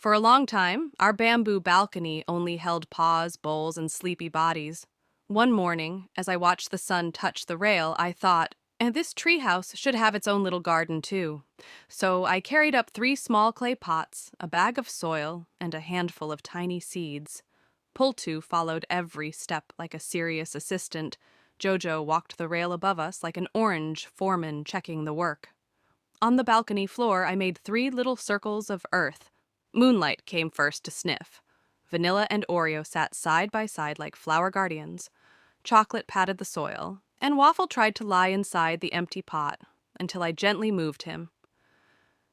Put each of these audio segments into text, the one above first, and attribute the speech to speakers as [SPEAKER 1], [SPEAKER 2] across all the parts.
[SPEAKER 1] For a long time, our bamboo balcony only held paws, bowls, and sleepy bodies. One morning, as I watched the sun touch the rail, I thought, and this treehouse should have its own little garden too. So I carried up 3 small clay pots, a bag of soil, and a handful of tiny seeds. Pultu followed every step like a serious assistant. Jojo walked the rail above us like an orange foreman checking the work. On the balcony floor, I made 3 little circles of earth. Moonlight came first to sniff. Vanilla and Oreo sat side by side like flower guardians. Chocolate patted the soil, and Waffle tried to lie inside the empty pot until I gently moved him.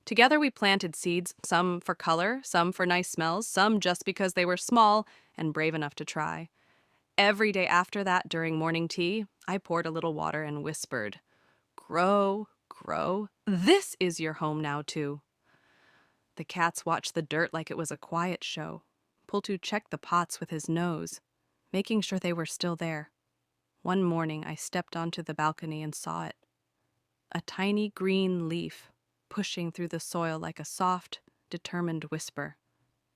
[SPEAKER 1] Together we planted seeds, some for color, some for nice smells, some just because they were small and brave enough to try. Every day after that, during morning tea, I poured a little water and whispered, "Grow, grow. This is your home now, too." The cats watched the dirt like it was a quiet show. Pultu checked the pots with his nose, making sure they were still there. One morning, I stepped onto the balcony and saw it. A tiny green leaf pushing through the soil like a soft, determined whisper.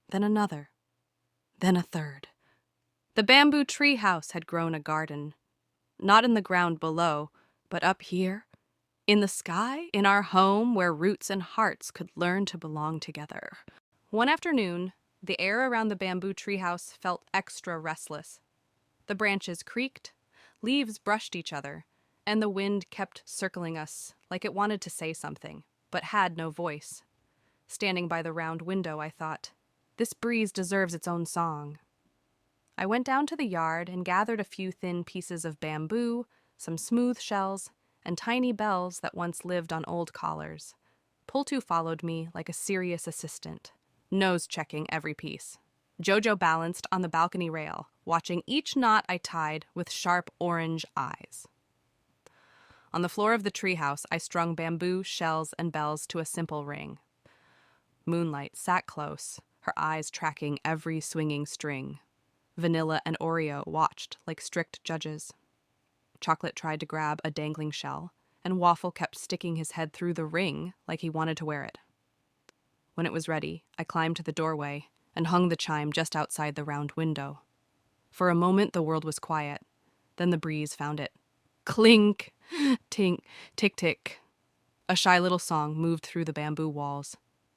[SPEAKER 1] Then another. Then a third. The bamboo tree house had grown a garden. Not in the ground below, but up here, in the sky, in our home where roots and hearts could learn to belong together. One afternoon, the air around the bamboo treehouse felt extra restless. The branches creaked, leaves brushed each other, and the wind kept circling us like it wanted to say something, but had no voice. Standing by the round window, I thought, this breeze deserves its own song. I went down to the yard and gathered a few thin pieces of bamboo, some smooth shells, and tiny bells that once lived on old collars. Pultu followed me like a serious assistant, nose-checking every piece. Jojo balanced on the balcony rail, watching each knot I tied with sharp orange eyes. On the floor of the treehouse, I strung bamboo, shells, and bells to a simple ring. Moonlight sat close, her eyes tracking every swinging string. Vanilla and Oreo watched like strict judges. Chocolate tried to grab a dangling shell, and Waffle kept sticking his head through the ring like he wanted to wear it. When it was ready, I climbed to the doorway and hung the chime just outside the round window. For a moment, the world was quiet. Then the breeze found it. Clink, tink, tick, tick. A shy little song moved through the bamboo walls.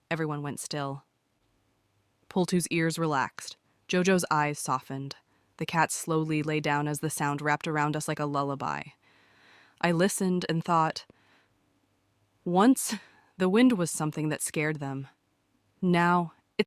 [SPEAKER 1] Everyone went still. Pultu's ears relaxed. Jojo's eyes softened. The cat slowly lay down as the sound wrapped around us like a lullaby. I listened and thought, once the wind was something that scared them. Now